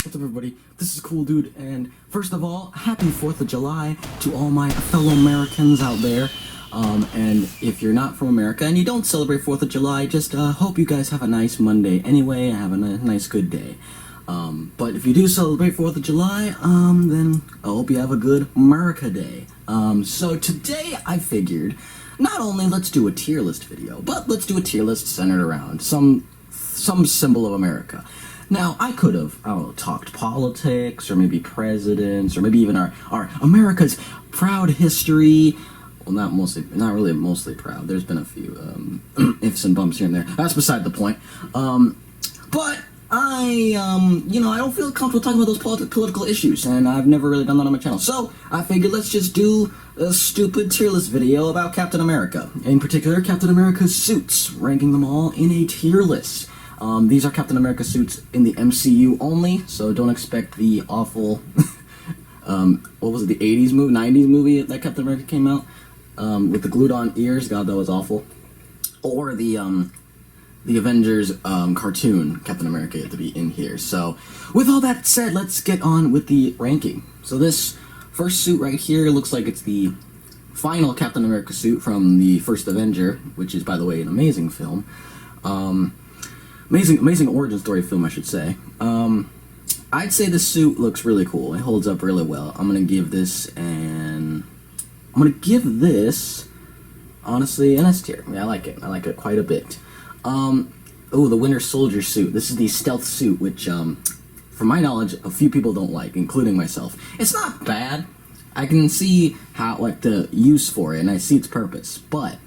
What's up, everybody? This is Cool Dude, and first of all, happy 4th of July to all my fellow Americans out there. And if you're not from America and you don't celebrate 4th of July, just hope you guys have a nice Monday anyway, and have a nice good day. But if you do celebrate 4th of July, then I hope you have a good America Day. So today I figured, not only let's do a tier list video, but let's do a tier list centered around some symbol of America. Now, I could have, I don't know, talked politics, or maybe presidents, or maybe even our America's proud history. Well, not really mostly proud. There's been a few ifs and bumps here and there. That's beside the point. But I don't feel comfortable talking about those political issues, and I've never really done that on my channel. So, I figured let's just do a stupid tier list video about Captain America. In particular, Captain America's suits, ranking them all in a tier list. These are Captain America suits in the MCU only, so don't expect the awful, what was it, the 80s movie, 90s movie that Captain America came out, with the glued-on ears. God, that was awful. Or the Avengers, cartoon Captain America to be in here. So, with all that said, let's get on with the ranking. So this first suit right here looks like it's the final Captain America suit from the first Avenger, which is, by the way, an amazing film. Amazing origin story film, I should say. I'd say the suit looks really cool. It holds up really well. I'm gonna give this honestly an S tier. Yeah, I like it. I like it quite a bit. Oh, the Winter Soldier suit. This is the stealth suit, which, from my knowledge, a few people don't like, including myself. It's not bad. I can see the use for it, and I see its purpose, but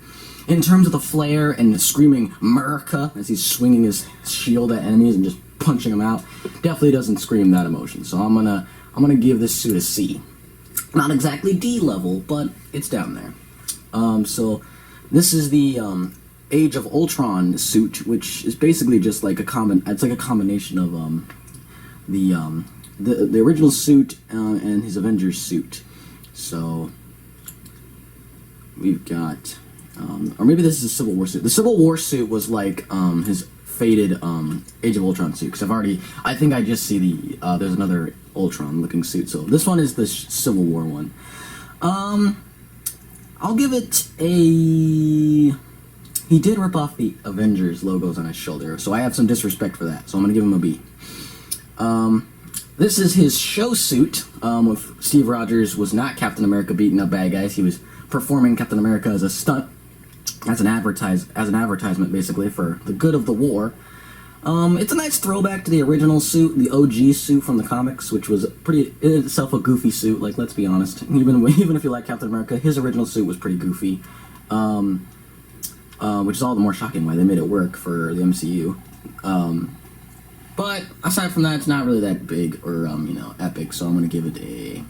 in terms of the flair and the screaming America as he's swinging his shield at enemies and just punching them out, definitely doesn't scream that emotion. So I'm gonna give this suit a C. Not exactly D level, but it's down there. So this is the Age of Ultron suit, which is basically just like a combination of the original suit and his Avengers suit. So we've got. Or maybe this is a Civil War suit. The Civil War suit was like his faded Age of Ultron suit, because I think I just see there's another Ultron looking suit. So this one is the Civil War one. I'll give it a. He did rip off the Avengers logos on his shoulder, so I have some disrespect for that. So I'm gonna give him a B. This is his show suit. With Steve Rogers was not Captain America beating up bad guys. He was performing Captain America as a stunt. As an advertisement, basically, for the good of the war. It's a nice throwback to the original suit, the OG suit from the comics, which was in itself a goofy suit. Like, let's be honest. Even if you like Captain America, his original suit was pretty goofy. Which is all the more shocking why they made it work for the MCU. But aside from that, it's not really that big or epic. So I'm gonna give it a.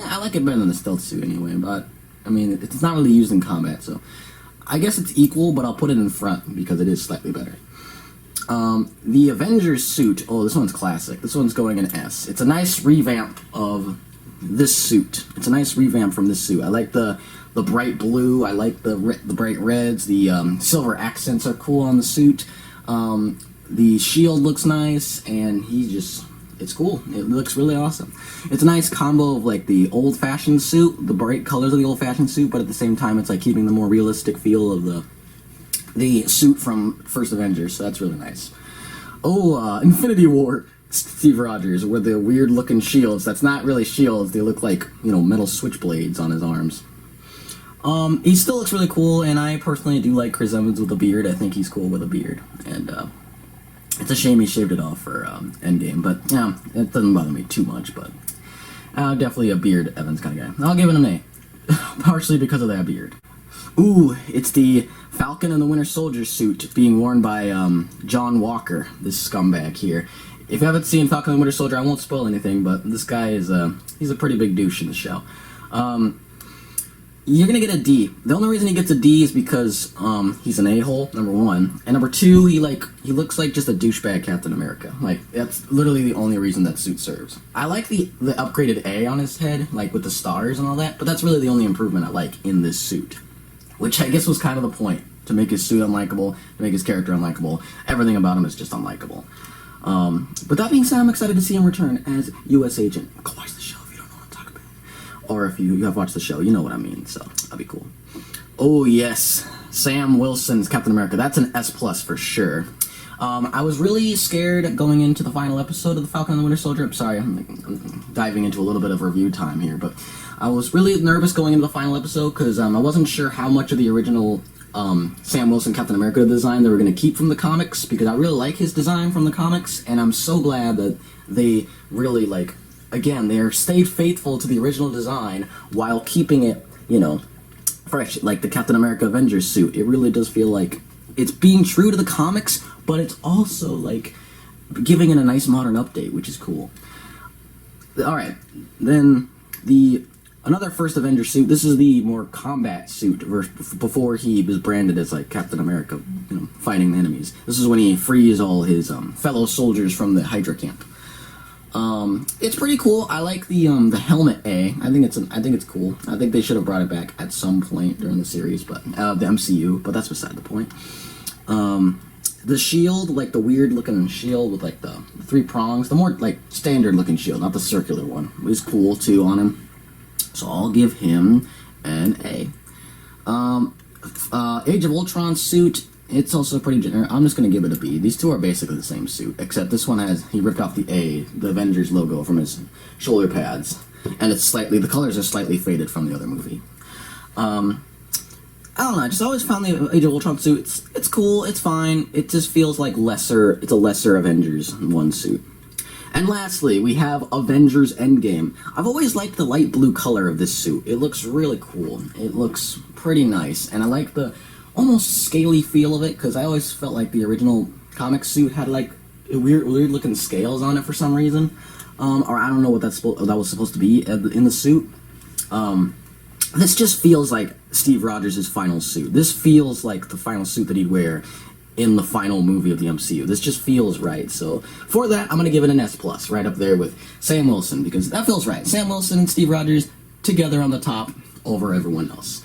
I like it better than the stealth suit anyway. But I mean, it's not really used in combat, so. I guess it's equal, but I'll put it in front because it is slightly better. The Avengers suit, oh, this one's classic. This one's going in S. It's a nice revamp of this suit. It's a nice revamp from this suit. I like the bright blue. I like the bright reds. The silver accents are cool on the suit. The shield looks nice, and it's cool. It looks really awesome. It's a nice combo of like the old-fashioned suit, the bright colors of the old-fashioned suit, but at the same time it's like keeping the more realistic feel of the suit from First Avengers, so that's really nice. Oh, Infinity War Steve Rogers with the weird-looking shields. That's not really shields. They look like, metal switchblades on his arms. He still looks really cool, and I personally do like Chris Evans with a beard. I think he's cool with a beard, and it's a shame he shaved it off for End Game, but yeah, it doesn't bother me too much, but definitely a beard Evans kind of guy. I'll give it an A, partially because of that beard. Ooh, it's the Falcon and the Winter Soldier suit being worn by John Walker, this scumbag here. If you haven't seen Falcon and the Winter Soldier, I won't spoil anything, but this guy is he's a pretty big douche in the show. You're gonna get a D. The only reason he gets a D is because he's an a-hole, number one, and number two, he looks like just a douchebag Captain America. Like, that's literally the only reason that suit serves. I like the upgraded A on his head, like with the stars and all that, but that's really the only improvement I like in this suit, which I guess was kind of the point, to make his suit unlikable, to make his character unlikable. Everything about him is just unlikable. But that being said, I'm excited to see him return as U.S. Agent. Go watch the show if you don't know what I'm talking about. Or if you have watched the show, you know what I mean, so that'd be cool. Oh, yes. Sam Wilson's Captain America. That's an S+ for sure. I was really scared going into the final episode of The Falcon and the Winter Soldier. I'm sorry, I'm diving into a little bit of review time here, but I was really nervous going into the final episode because I wasn't sure how much of the original Sam Wilson Captain America design they were going to keep from the comics, because I really like his design from the comics, and I'm so glad that they really, again, they stayed faithful to the original design while keeping it, fresh, like the Captain America Avengers suit. It really does feel like it's being true to the comics, but it's also, giving it a nice modern update, which is cool. Alright, then another first Avengers suit. This is the more combat suit before he was branded as Captain America, fighting the enemies. This is when he frees all his fellow soldiers from the Hydra camp. It's pretty cool. I like the helmet A. I think it's cool. I think they should have brought it back at some point during the series, but the MCU. But that's beside the point. The shield, the weird looking shield with the 3 prongs, the more standard looking shield, not the circular one, is cool too on him. So I'll give him an A. Age of Ultron suit, it's also pretty generic. I'm just going to give it a B. These two are basically the same suit, except this one he ripped off the A, the Avengers logo, from his shoulder pads. And the colors are slightly faded from the other movie. I don't know, I just always found the Age of Ultron suit, it's cool, it's fine. It just feels like it's a lesser Avengers 1 suit. And lastly, we have Avengers End Game. I've always liked the light blue color of this suit. It looks really cool. It looks pretty nice. And I like the almost scaly feel of it, because I always felt like the original comic suit had weird looking scales on it for some reason. Or I don't know what that was supposed to be in the suit. This just feels like Steve Rogers' final suit. This feels like the final suit that he'd wear in the final movie of the MCU. This just feels right. So for that, I'm going to give it an S+, right up there with Sam Wilson, because that feels right. Sam Wilson and Steve Rogers together on the top over everyone else.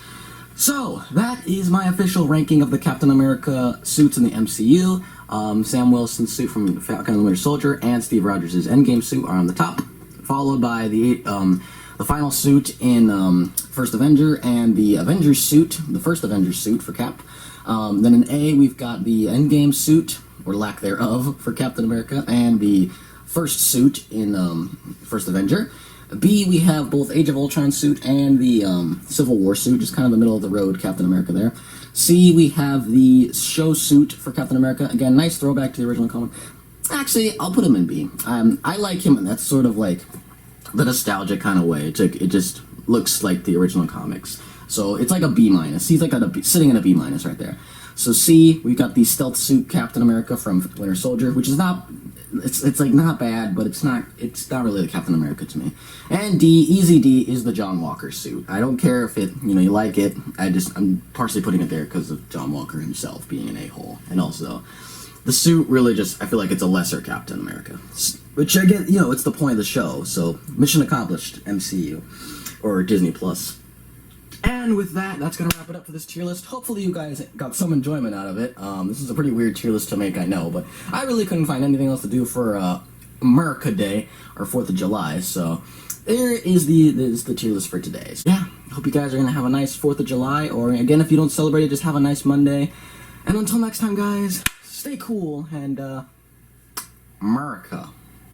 So that is my official ranking of the Captain America suits in the MCU. Sam Wilson's suit from Falcon and the Winter Soldier and Steve Rogers' Endgame suit are on the top, followed by the final suit in First Avenger and the Avengers suit, the first Avengers suit for Cap. Then in A, we've got the Endgame suit, or lack thereof, for Captain America, and the first suit in First Avenger. B, we have both Age of Ultron suit and the Civil War suit, just kind of the middle of the road Captain America there. C, we have the show suit for Captain America. Again, nice throwback to the original comic. Actually, I'll put him in B. I like him, and that's sort of the nostalgic kind of way. It just looks like the original comics. So it's like a B-. He's sitting in a B- right there. So C, we've got the stealth suit Captain America from Winter Soldier, which is not bad, but it's not really the Captain America to me. And D, easy D, is the John Walker suit. I don't care if you like it. I'm partially putting it there because of John Walker himself being an a-hole, and also the suit really I feel like it's a lesser Captain America, which again, it's the point of the show. So mission accomplished, MCU or Disney Plus. And with that, that's going to wrap it up for this tier list. Hopefully you guys got some enjoyment out of it. This is a pretty weird tier list to make, I know, but I really couldn't find anything else to do for America Day, or 4th of July, so there is the tier list for today. So, yeah, hope you guys are going to have a nice 4th of July, or again, if you don't celebrate it, just have a nice Monday. And until next time, guys, stay cool, and America.